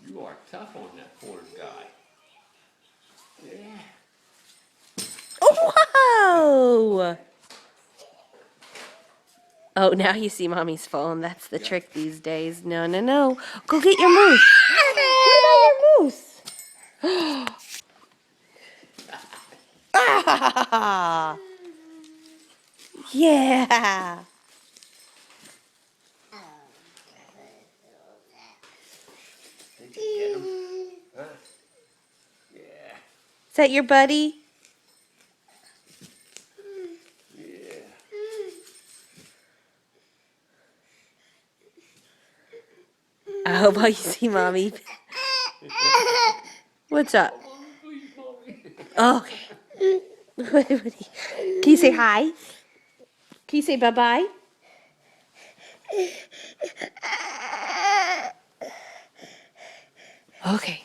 You are tough on that poor guy. Yeah. Oh, whoa! Oh, now you see mommy's phone. That's the trick these days. No, no, no. Go get your moose. What about your moose? Ah, yeah. Did you get him? Huh? Yeah. Is that your buddy? Yeah. I hope you see mommy. What's up? Please, mommy. Okay. Can you say hi? Can you say bye-bye? Okay.